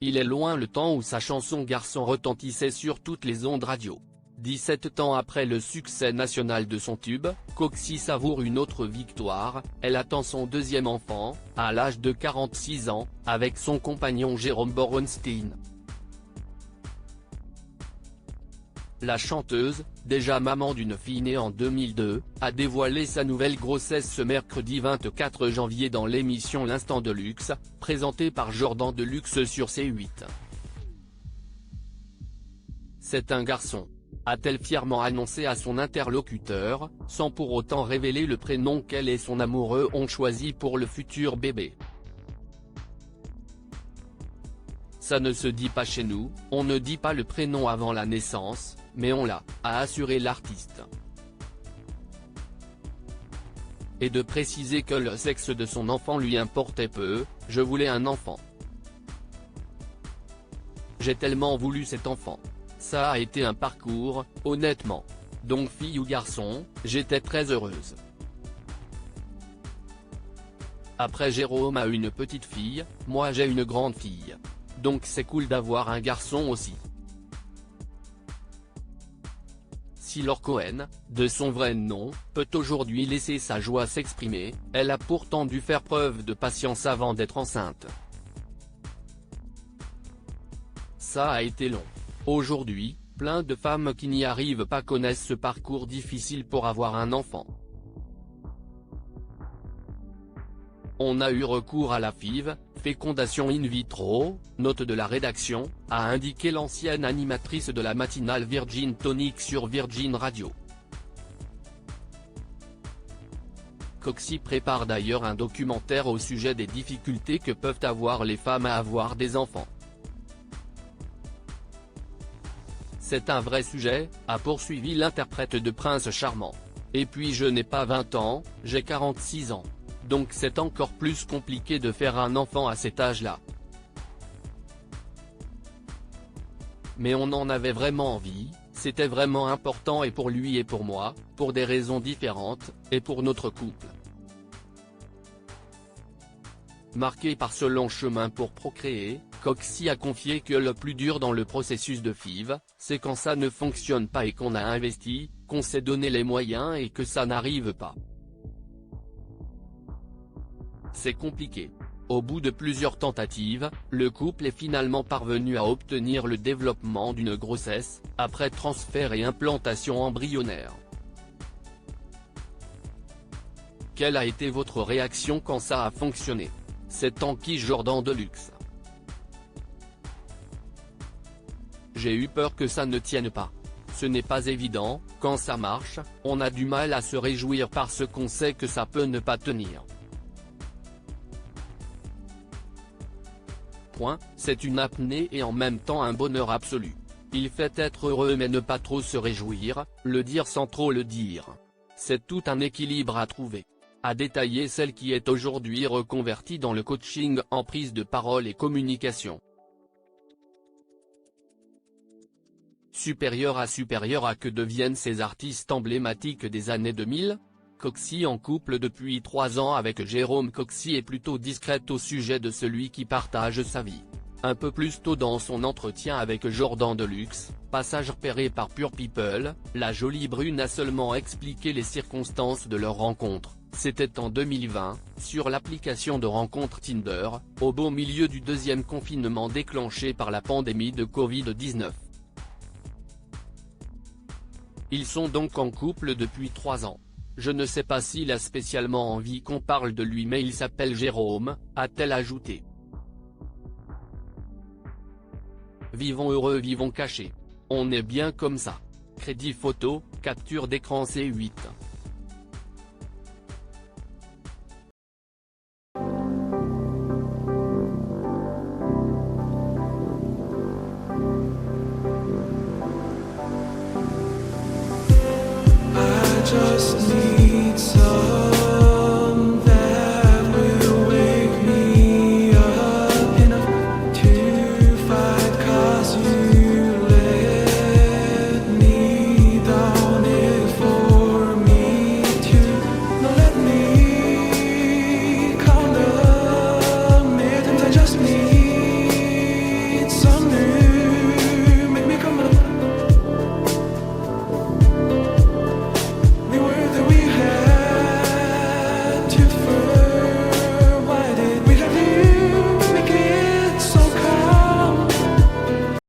Il est loin le temps où sa chanson Garçon retentissait sur toutes les ondes radio. 17 ans après le succès national de son tube, Coxie savoure une autre victoire, elle attend son deuxième enfant, à l'âge de 46 ans, avec son compagnon Jérôme Borenstein. La chanteuse, déjà maman d'une fille née en 2002, a dévoilé sa nouvelle grossesse ce mercredi 24 janvier dans l'émission L'Instant de Luxe, présentée par Jordan Deluxe sur C8. C'est un garçon, a-t-elle fièrement annoncé à son interlocuteur, sans pour autant révéler le prénom qu'elle et son amoureux ont choisi pour le futur bébé. Ça ne se dit pas chez nous, on ne dit pas le prénom avant la naissance, mais on l'a, a assuré l'artiste. Et de préciser que le sexe de son enfant lui importait peu, je voulais un enfant. J'ai tellement voulu cet enfant. Ça a été un parcours, honnêtement. Donc fille ou garçon, j'étais très heureuse. Après Jérôme a une petite fille, moi j'ai une grande fille. Donc c'est cool d'avoir un garçon aussi. Si Laure Cohen, de son vrai nom, peut aujourd'hui laisser sa joie s'exprimer, elle a pourtant dû faire preuve de patience avant d'être enceinte. Ça a été long. Aujourd'hui, plein de femmes qui n'y arrivent pas connaissent ce parcours difficile pour avoir un enfant. On a eu recours à la FIV, fécondation in vitro, note de la rédaction, a indiqué l'ancienne animatrice de la matinale Virgin Tonic sur Virgin Radio. Coxie prépare d'ailleurs un documentaire au sujet des difficultés que peuvent avoir les femmes à avoir des enfants. C'est un vrai sujet, a poursuivi l'interprète de Prince Charmant. Et puis je n'ai pas 20 ans, j'ai 46 ans. Donc c'est encore plus compliqué de faire un enfant à cet âge-là. Mais on en avait vraiment envie, c'était vraiment important et pour lui et pour moi, pour des raisons différentes, et pour notre couple. Marqué par ce long chemin pour procréer, Coxie a confié que le plus dur dans le processus de FIV, c'est quand ça ne fonctionne pas et qu'on a investi, qu'on s'est donné les moyens et que ça n'arrive pas. C'est compliqué. Au bout de plusieurs tentatives, le couple est finalement parvenu à obtenir le développement d'une grossesse, après transfert et implantation embryonnaire. Quelle a été votre réaction quand ça a fonctionné? C'est Anki Jordan Deluxe. J'ai eu peur que ça ne tienne pas. Ce n'est pas évident, quand ça marche, on a du mal à se réjouir parce qu'on sait que ça peut ne pas tenir. C'est une apnée et en même temps un bonheur absolu. Il fait être heureux mais ne pas trop se réjouir, le dire sans trop le dire. C'est tout un équilibre à trouver. A détaillé celle qui est aujourd'hui reconvertie dans le coaching en prise de parole et communication. Supérieur à que deviennent ces artistes emblématiques des années 2000 ? Coxie en couple depuis 3 ans avec Jérôme. Coxie est plutôt discrète au sujet de celui qui partage sa vie. Un peu plus tôt dans son entretien avec Jordan Deluxe, passage repéré par Pure People, la jolie brune a seulement expliqué les circonstances de leur rencontre. C'était en 2020, sur l'application de rencontre Tinder, au beau milieu du deuxième confinement déclenché par la pandémie de Covid-19. Ils sont donc en couple depuis 3 ans. Je ne sais pas s'il a spécialement envie qu'on parle de lui mais il s'appelle Jérôme, a-t-elle ajouté. Vivons heureux, vivons cachés. On est bien comme ça. Crédit photo, capture d'écran C8. Just need